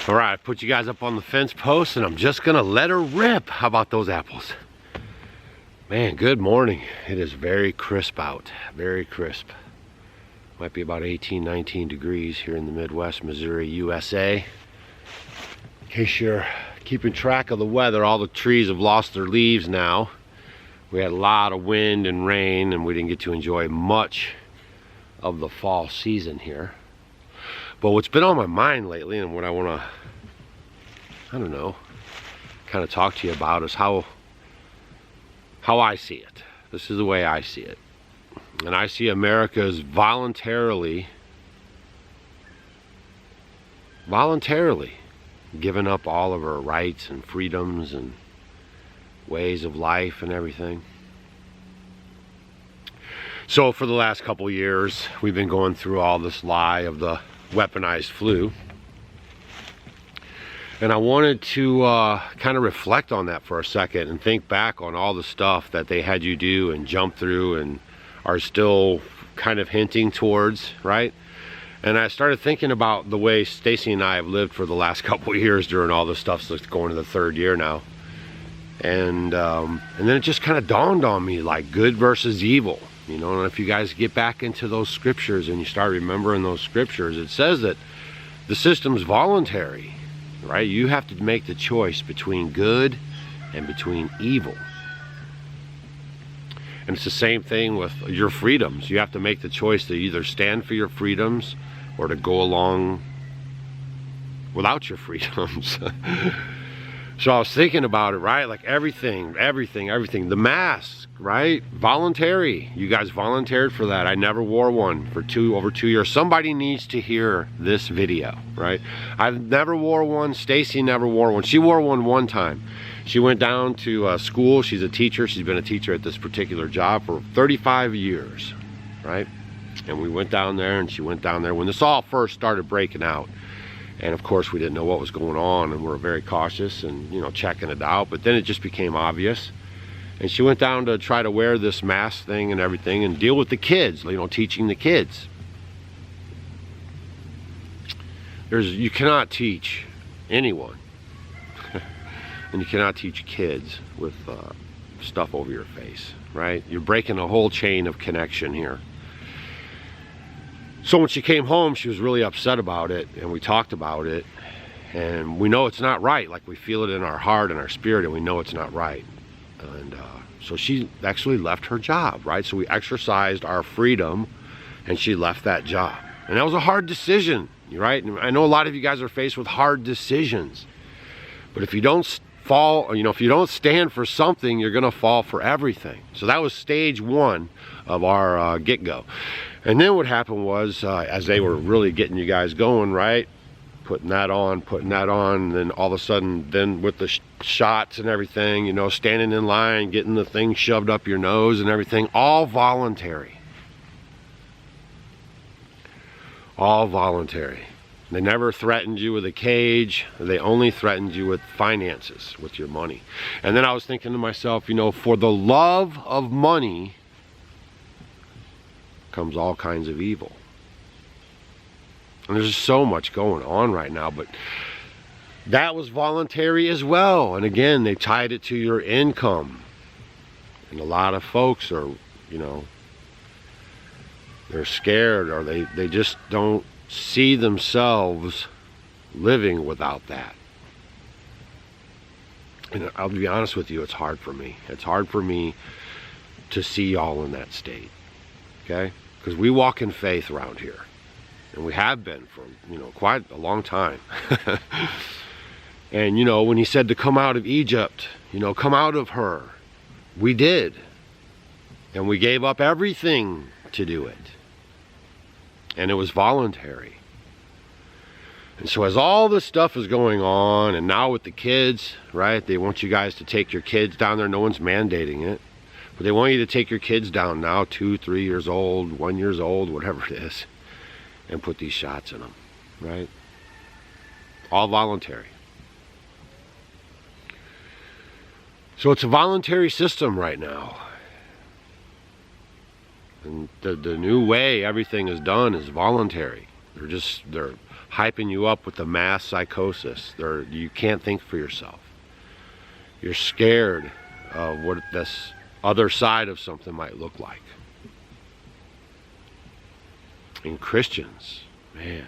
All right, I put you guys up on the fence post and I'm just gonna let her rip. How about those apples? Man, good morning. It is very crisp out, very crisp. Might be about 18, 19 degrees here in the Midwest, Missouri, USA. In case you're keeping track of the weather, all the trees have lost their leaves now. We had a lot of wind and rain and we didn't get to enjoy much of the fall season here. But what's been on my mind lately and what I want to, I don't know, kind of talk to you about is how I see it. This is the way I see it. And I see America as voluntarily giving up all of our rights and freedoms and ways of life and everything. So for the last couple years, we've been going through all this lie of the weaponized flu. And I wanted to kind of reflect on that for a second and think back on all the stuff that they had you do and jump through and are still kind of hinting towards, right? And I started thinking about the way Stacy and I have lived for the last couple of years during all this stuff that's going to the third year now. And then it just kind of dawned on me, like good versus evil. You know, and if you guys get back into those scriptures and you start remembering those scriptures, it says that the system's voluntary, right? You have to make the choice between good and between evil. And it's the same thing with your freedoms. You have to make the choice to either stand for your freedoms or to go along without your freedoms. So I was thinking about it, right? Like everything. The mask, right? Voluntary. You guys volunteered for that. I never wore one for over 2 years. Somebody needs to hear this video, right? I've never wore one. Stacy never wore one. She wore one time. She went down to school. She's a teacher. She's been a teacher at this particular job for 35 years, right? And we went down there and she went down there when this all first started breaking out. And of course we didn't know what was going on and we were very cautious and, you know, checking it out. But then it just became obvious. And she went down to try to wear this mask thing and everything and deal with the kids, you know, teaching the kids. You cannot teach anyone and you cannot teach kids with stuff over your face, right? You're breaking a whole chain of connection here. So when she came home, she was really upset about it, and we talked about it, and we know it's not right. Like, we feel it in our heart and our spirit, and we know it's not right. And so she actually left her job, right? So we exercised our freedom, and she left that job. And that was a hard decision, right? And I know a lot of you guys are faced with hard decisions. But if you don't if you don't stand for something, you're gonna fall for everything. So that was stage one of our get-go. And then what happened was, as they were really getting you guys going, right? Putting that on, and then all of a sudden, then with the shots and everything, you know, standing in line, getting the thing shoved up your nose and everything, all voluntary. All voluntary. They never threatened you with a cage. They only threatened you with finances, with your money. And then I was thinking to myself, you know, for the love of money comes all kinds of evil. And there's just so much going on right now, but that was voluntary as well. And again, they tied it to your income. And a lot of folks are, you know, they're scared, or they just don't see themselves living without that. And I'll be honest with you, it's hard for me. It's hard for me to see y'all in that state, okay? Because we walk in faith around here, and we have been for, you know, quite a long time. And, you know, when he said to come out of Egypt, you know, come out of her, we did. And we gave up everything to do it. And it was voluntary. And so as all this stuff is going on, and now with the kids, right, they want you guys to take your kids down there. No one's mandating it, but they want you to take your kids down now, 2, 3 years old, 1 year old, whatever it is, and put these shots in them, right? All voluntary. So it's a voluntary system right now. And the new way everything is done is voluntary. They're hyping you up with the mass psychosis. You can't think for yourself. You're scared of what this other side of something might look like. And Christians, man,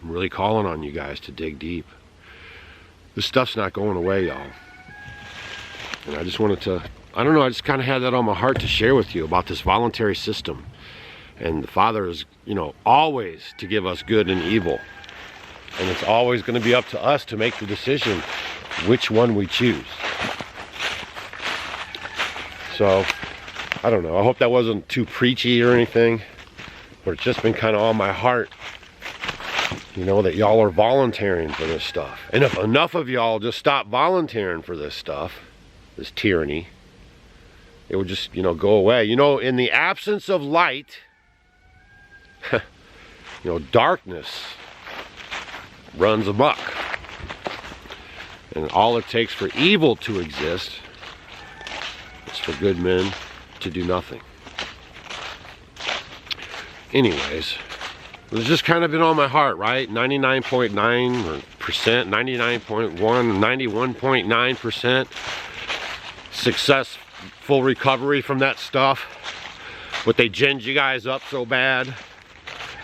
I'm really calling on you guys to dig deep. This stuff's not going away, y'all. And I just wanted to, I don't know, I just kind of had that on my heart to share with you about this voluntary system. And the Father is, you know, always to give us good and evil. And it's always going to be up to us to make the decision which one we choose. So, I don't know. I hope that wasn't too preachy or anything. But it's just been kind of on my heart, you know, that y'all are volunteering for this stuff. And if enough of y'all just stop volunteering for this stuff, this tyranny, it would just, you know, go away. You know, in the absence of light, you know, darkness runs amok. And all it takes for evil to exist is for good men to do nothing. Anyways, it's just kind of been on my heart, right? 99.9%, 99.1, 91.9% successful recovery from that stuff. But they ginned you guys up so bad.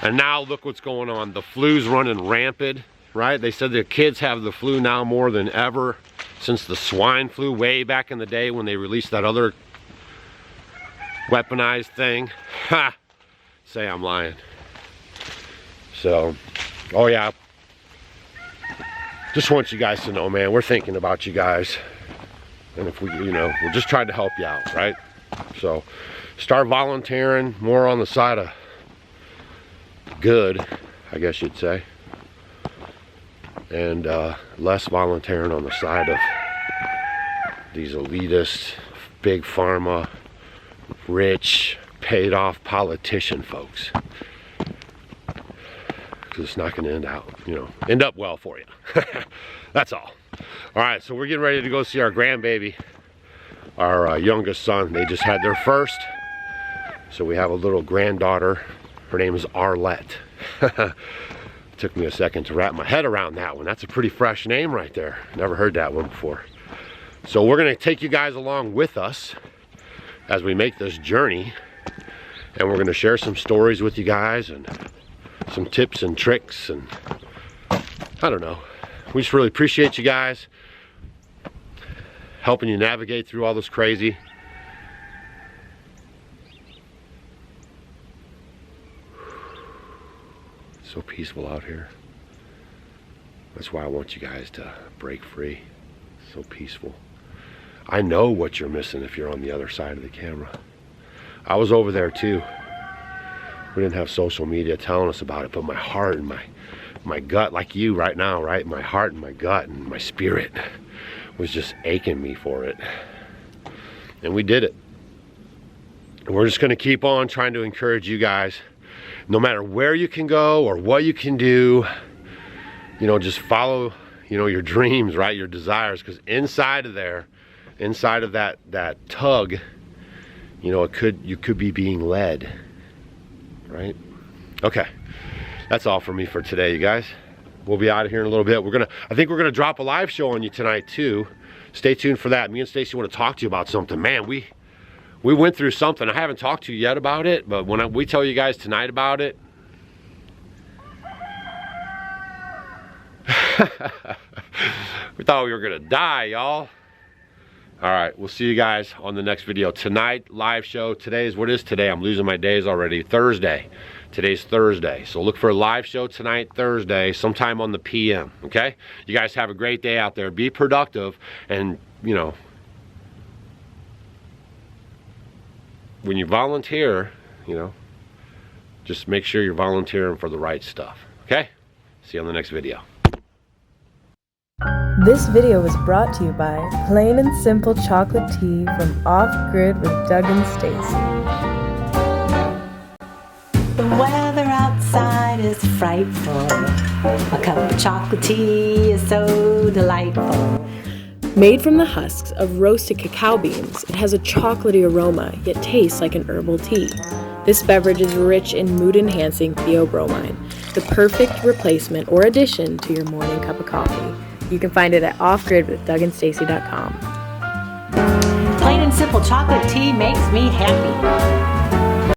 And now look what's going on. The flu's running rampant, right? They said the kids have the flu now more than ever since the swine flu way back in the day when they released that other weaponized thing. Ha! Say I'm lying. So, oh yeah. Just want you guys to know, man, we're thinking about you guys. And if we, you know, we're just trying to help you out, right? So, start volunteering more on the side of good, I guess you'd say. And less volunteering on the side of these elitist, big pharma, rich, paid off politician folks. Because it's not going to end up well for you. That's all. All right, so we're getting ready to go see our grandbaby, our youngest son. They just had their first. So we have a little granddaughter. Her name is Arlette. Took me a second to wrap my head around that one. That's a pretty fresh name right there. Never heard that one before. So we're going to take you guys along with us as we make this journey. And we're going to share some stories with you guys and some tips and tricks. And I don't know. We just really appreciate you guys helping you navigate through all this crazy. So peaceful out here. That's why I want you guys to break free. So peaceful. I know what you're missing if you're on the other side of the camera. I was over there too. We didn't have social media telling us about it, but my heart and my gut, like you right now, right? My heart and my gut and my spirit was just aching me for it. And we did it. And we're just gonna keep on trying to encourage you guys. No matter where you can go or what you can do, you know, just follow, you know, your dreams, right? Your desires, because inside of there, inside of that tug, you know, you could be being led, right? Okay, that's all for me for today, you guys. We'll be out of here in a little bit. I think we're gonna drop a live show on you tonight too. Stay tuned for that. Me and Stacy want to talk to you about something. Man, we went through something. I haven't talked to you yet about it, but when we tell you guys tonight about it, we thought we were gonna die, y'all. All right, we'll see you guys on the next video. Tonight, live show. What is today? I'm losing my days already. Thursday. Today's Thursday. So look for a live show tonight, Thursday, sometime on the PM, okay? You guys have a great day out there. Be productive, and, you know, when you volunteer, you know, just make sure you're volunteering for the right stuff, okay? See you on the next video. This video was brought to you by Plain and Simple Chocolate Tea from Off Grid with Doug and Stacy. The weather outside is frightful. A cup of chocolate tea is so delightful. Made from the husks of roasted cacao beans, it has a chocolatey aroma, yet tastes like an herbal tea. This beverage is rich in mood-enhancing theobromine, the perfect replacement or addition to your morning cup of coffee. You can find it at offgridwithdougandstacy.com. Plain and simple chocolate tea makes me happy.